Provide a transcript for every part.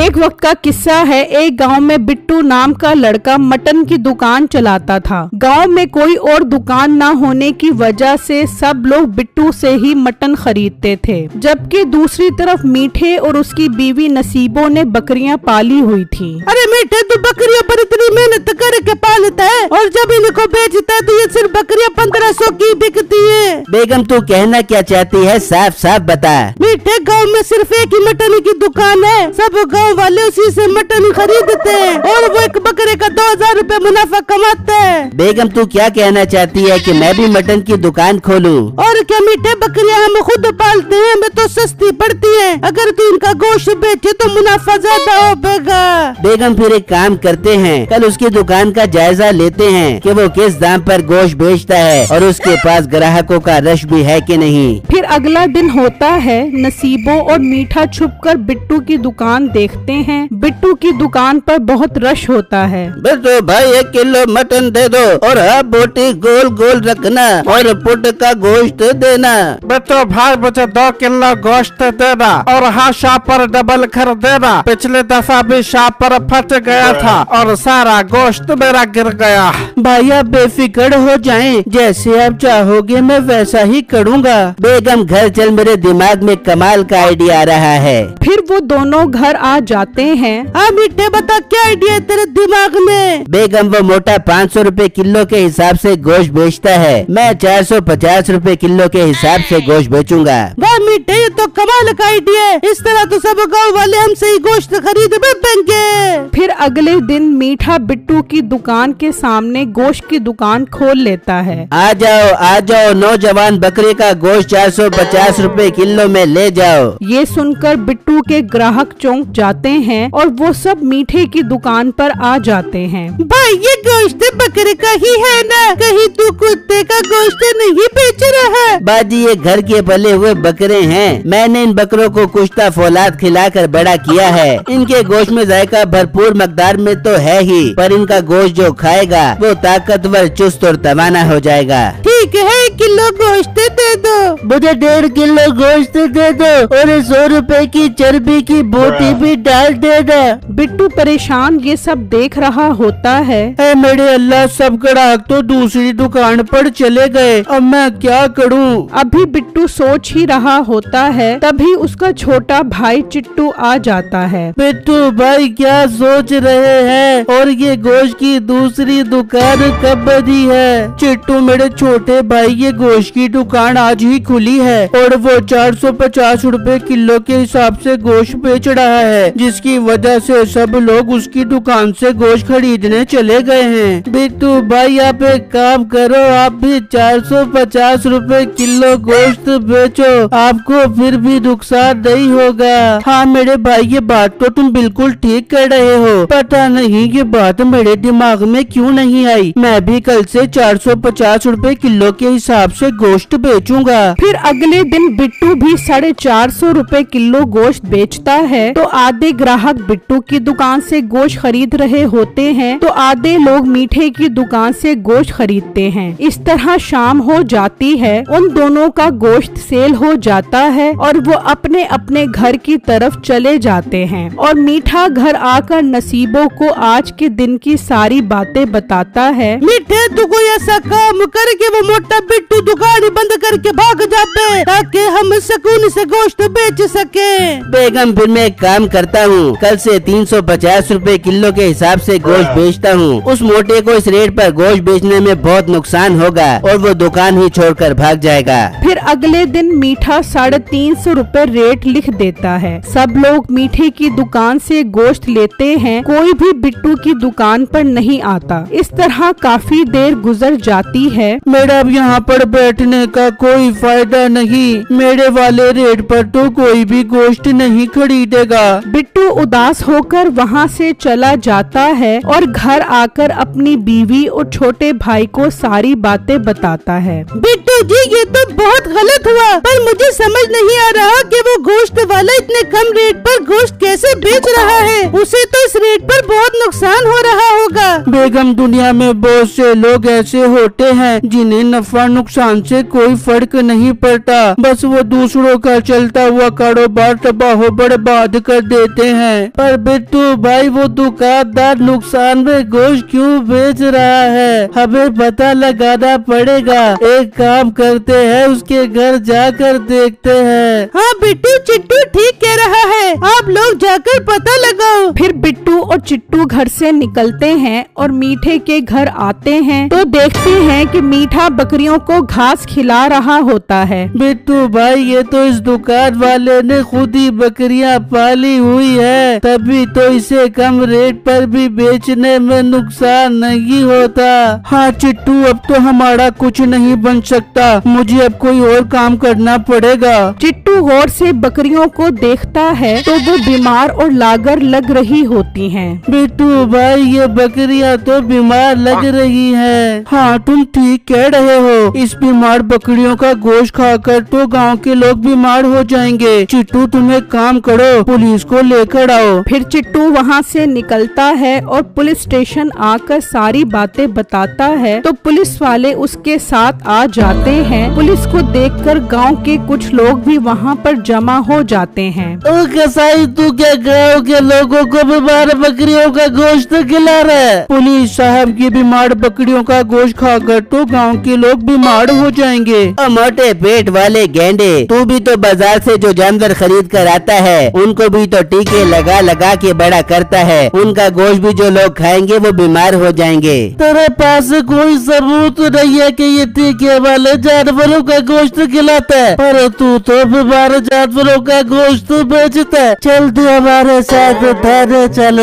एक वक्त का किस्सा है। एक गांव में बिट्टू नाम का लड़का मटन की दुकान चलाता था। गांव में कोई और दुकान ना होने की वजह से सब लोग बिट्टू से ही मटन खरीदते थे, जबकि दूसरी तरफ मीठे और उसकी बीवी नसीबों ने बकरियां पाली हुई थी। अरे मीठे, तू बकरियों पर इतनी मेहनत करके पालता है और जब इनको बेचता है तो ये सिर्फ बकरियां 1500 की बिकती है। बेगम तू कहना क्या चाहती है, साफ साफ बता। मीठे, गांव में सिर्फ एक ही मटन की दुकान है, सब गांव वाले उसी से मटन खरीदते हैं और वो एक बकरे का 2000 रूपए मुनाफा कमाते हैं। बेगम तू क्या कहना चाहती है कि मैं भी मटन की दुकान खोलूं? और क्या मीठे, बकरियां हम खुद पालते हैं, हमें तो सस्ती पड़ती है। अगर तू इनका गोश्त बेचे तो मुनाफा ज्यादा होगा। बेगम फिर एक काम करते हैं, कल उसकी दुकान का जायजा लेते हैं कि वो किस दाम पर गोश्त बेचता है और उसके पास ग्राहकों का रश भी है कि नहीं। फिर अगला दिन होता है। नसीबों और मीठा छुपकर बिट्टू की दुकान देखते हैं। बिट्टू की दुकान पर बहुत रश होता है। बिट्टू भाई 1 किलो मटन दे दो और हाफ बोटी गोल गोल रखना और पुट का गोश्त देना। बिट्टू भाई मुझे 2 किलो गोश्त देना और हाँ शापर डबल कर देना। पिछले दफा भी शापर फट गया था और सारा गोश्त मेरा गिर गया। भाई आप बेफिक्र हो जाएं, जैसे आप चाहोगे मैं वैसा ही करूँगा। बेगम घर चल, मेरे दिमाग में कमाल का आइडिया आ रहा है। फिर वो दोनों घर आ जाते हैं। हाँ मीठे, बता क्या आइडिया है तेरे दिमाग में? बेगम वो मोटा 500 रुपए किलो के हिसाब से गोश्त बेचता है, मैं 450 रुपए किलो के हिसाब से गोश्त बेचूंगा। वाह मीठे, ये तो कमाल का आइडिया है। इस तरह तो सब गाँव वाले हमसे ही गोश्त खरीद बेचेंगे। फिर अगले दिन मीठा बिट्टू की दुकान के सामने गोश्त की दुकान खोल लेता है। आ जाओ नौजवान, बकरे का गोश्त 450 रुपए किलो में ले जाओ। ये सुनकर बिट्टू के ग्राहक चौंक जाते हैं और वो सब मीठे की दुकान पर आ जाते हैं। भाई ये गोश्त बकरे का ही है ना, कहीं तू कुत्ते का गोश्त नहीं बेच रहा है? बाजी ये घर के पले हुए बकरे हैं, मैंने इन बकरों को कुश्ता फौलाद खिलाकर बड़ा किया है। इनके गोश्त में जायका भरपूर मकदार में तो है ही, पर इनका गोश्त जो खाएगा वो ताकतवर, चुस्त और तवाना हो जाएगा। ठीक है, 1 किलो गोश्त दे दो। मुझे 1.5 किलो गोश्त दे दो और 100 रुपए की चर्बी की बोटी भी डाल देना। बिट्टू परेशान ये सब देख रहा होता है। मेरे अल्लाह, सब ग्राहक तो दूसरी दुकान पर चले गए, अब मैं क्या करूं? अभी बिट्टू सोच ही रहा होता है, तभी उसका छोटा भाई चिट्टू आ जाता है। बिट्टू भाई क्या सोच रहे हैं और ये गोश्त की दूसरी दुकान कब बनी है? चिट्टू मेरे छोटे भाई, ये गोश्त की दुकान आज ही खुली है और वो 450 रुपए किलो के हिसाब से गोश्त बेच रहा है, जिसकी वजह से सब लोग उसकी दुकान से गोश्त खरीदने चले गए हैं। बिट्टू भाई आप एक काम करो, आप भी 450 रुपए किलो गोश्त बेचो, आपको फिर भी नुकसान नहीं होगा। हाँ मेरे भाई, ये बात तो तुम बिल्कुल ठीक कर रहे हो, पता नहीं ये बात मेरे दिमाग में क्यों नहीं आई। मैं भी कल से 450 रुपए किलो के हिसाब से गोश्त बेचूंगा। फिर अगले दिन बिट्टू भी 450 रुपए किलो गोश्त बेचता है। तो आधे ग्राहक बिट्टू की दुकान से गोश्त खरीद रहे होते हैं, तो आधे लोग मीठे की दुकान से गोश्त खरीदते हैं। इस तरह शाम हो जाती है, उन दोनों का गोश्त सेल हो जाता है और वो अपने अपने घर की तरफ चले जाते हैं। और मीठा घर आकर नसीबों को आज के दिन की सारी बातें बताता है। मीठे, तू कोई ऐसा काम करके वो मोटा बिट्टू दुकान बंद करके भाग जाते, ताकि हम सुकून से गोश्त बेच सके। बेगम फिर मैं एक काम करता हूँ, कल से 350 रुपए किलो के हिसाब से गोश्त बेचता हूँ। उस मोटे को इस रेट पर गोश्त बेचने में बहुत नुकसान होगा और वो दुकान ही छोड़कर भाग जाएगा। फिर अगले दिन मीठा 350 रुपए रेट लिख देता है। सब लोग मीठे की दुकान से गोश्त लेते हैं, कोई भी बिट्टू की दुकान पर नहीं आता। इस तरह काफी देर गुजर जाती है। मेरा अब यहाँ पर बैठने का कोई फायदा नहीं, मेरे वाले रेट पर तो कोई भी गोश्त नहीं खरीदेगा। बिट्टू उदास होकर वहाँ से चला जाता है और घर आकर अपनी बीवी और छोटे भाई को सारी बातें बताता है। बिट्टू जी, ये तो बहुत गलत हुआ, पर मुझे समझ नहीं आ रहा कि वो गोश्त वाला इतने कम रेट पर गोश्त कैसे बेच रहा है। उसे तो इस रेट पर बहुत नुकसान हो रहा होगा। बेगम दुनिया में बहुत से लोग ऐसे होते हैं जिन्हें नफा नुकसान से कोई फर्क नहीं पड़ता, बस वो दूसरों का चलता हुआ कारोबार तबाह बर्बाद कर देते हैं। पर बिट्टू भाई वो दुकानदार नुकसान में गोश्त क्यों बेच रहा है, हमें पता लगाना पड़ेगा। एक काम करते हैं, उसके घर जाकर देखते हैं। हाँ बिट्टू चिट्टू ठीक कह रहा है, आप लोग जाकर पता लगाओ। फिर बिट्टू और चिट्टू घर से निकलते हैं और मीठे के घर आते हैं तो देखते हैं कि मीठा बकरियों को घास खिला रहा होता है। बिट्टू भाई ये तो इस दुकान वाले ने खुद ही बकरियां पाली हुई है, तभी तो इसे कम रेट पर भी बेचने में नुकसान नहीं होता। हाँ चिट्टू अब तो हमारा कुछ नहीं बन सकता, मुझे अब कोई और काम करना पड़ेगा। चिट्टू गौर से बकरियों को देखता है तो वो बीमार और लागर लग रही होती हैं। बिट्टू भाई ये बकरियां तो बीमार लग रही हैं। हाँ तुम ठीक कह रहे हो, इस बीमार बकरियों का गोश्त खाकर तो गांव के लोग बीमार हो जाएंगे। चिट्टू तुम एक काम करो, पुलिस को लेकर आओ। फिर चिट्टू वहाँ से निकलता है और पुलिस स्टेशन आकर सारी बातें बताता है तो पुलिस वाले उसके साथ आ जाते हैं। पुलिस को देखकर गांव के कुछ लोग भी वहाँ पर जमा हो जाते हैं। ओ कसाई तू क्या गाँव के लोगों को बीमार बकरियों का गोश्त खिला रहा है? पुलिस साहब की बीमार बकरियों का गोश्त खाकर तो गांव के लोग बीमार हो जाएंगे। मोटे पेट वाले गेंडे, तू भी तो बाजार से जो जानवर खरीद कर आता है उनको भी तो टीके लगा लगा के बड़ा करता है, उनका गोश्त भी जो लोग खाएंगे वो बीमार हो जाएंगे। तेरे पास कोई सबूत नहीं है कि ये टीके वाले जानवरों का गोश्त खिलाता है, पर तू तो बीमार जानवरों का गोश्त बेचता है। चल तू हमारे साथ थाने चल।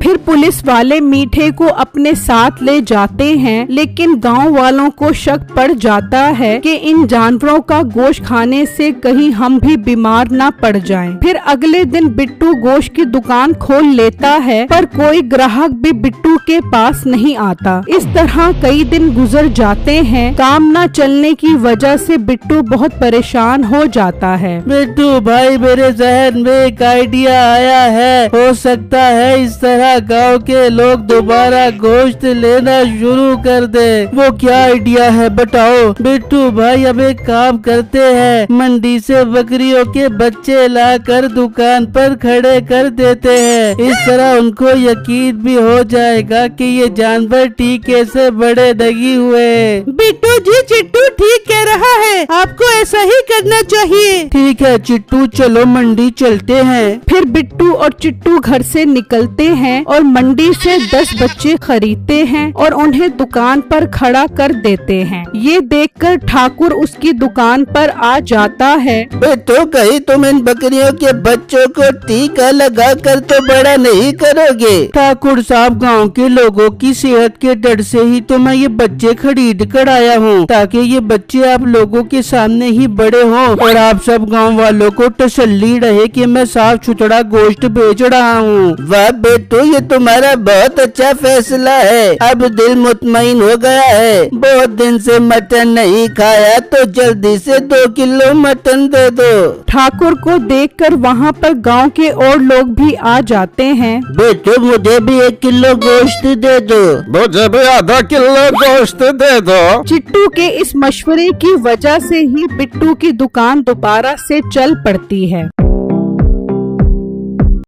फिर पुलिस वाले मीठे को अपने साथ ले जाते हैं, लेकिन गांव वालों को शक पड़ जाता है कि इन जानवरों का गोश्त खाने से कहीं हम भी बीमार ना पड़ जाएं। फिर अगले दिन बिट्टू गोश्त की दुकान खोल लेता है, पर कोई ग्राहक भी बिट्टू के पास नहीं आता। इस तरह कई दिन गुजर जाते हैं। काम न चलने की वजह से बिट्टू बहुत परेशान हो जाता है। बिट्टू भाई मेरे जहन में एक आइडिया आया है, हो सकता है इस तरह गांव के लोग दोबारा गोश्त लेना शुरू कर दे। वो क्या आइडिया है बताओ? बिट्टू भाई अब एक काम करते हैं, मंडी से बकरियों के बच्चे लाकर दुकान पर खड़े कर देते हैं। इस तरह उनको यकीन भी हो जाएगा कि ये जानवर टीके से बड़े नहीं हुए। बिट्टू जी चिट्टू ठीक कह रहा है, आपको ऐसा ही करना चाहिए। ठीक है चिट्टू चलो मंडी चलते हैं। फिर बिट्टू और चिट्टू घर से निकलते हैं और मंडी से 10 बच्चे खरीदते हैं और उन्हें दुकान पर खड़ा कर देते हैं। ये देखकर ठाकुर उसकी दुकान पर आ जाता है। तो कहीं तुम इन बकरियों के बच्चों को टीका लगा कर तो बड़ा नहीं करोगे? ठाकुर साहब गांव के लोगों की सेहत के डर से ही तो मैं ये बच्चे खरीद कर आया हूँ, ताकि ये बच्चे आप लोगों के सामने ही बड़े हों और आप सब गांव वालों को तसल्ली रहे कि मैं साफ सुथरा गोश्त बेच रहा हूँ। वाह बेटू ये तुम्हारा बहुत अच्छा फैसला है, अब दिल मुतमईन हो गया है। बहुत दिन से मटन नहीं खाया तो जल्दी से 2 किलो मटन दे दो। ठाकुर को देखकर वहाँ पर गांव के और लोग भी आ जाते हैं। बेटू मुझे भी 1 किलो गोश्त दे दो। मुझे भी आधा किलो गोश्त दे दो। चिट्टू के इस मशवरे की वजह से ही बिट्टू की दुकान दोबारा से चल पड़ती है।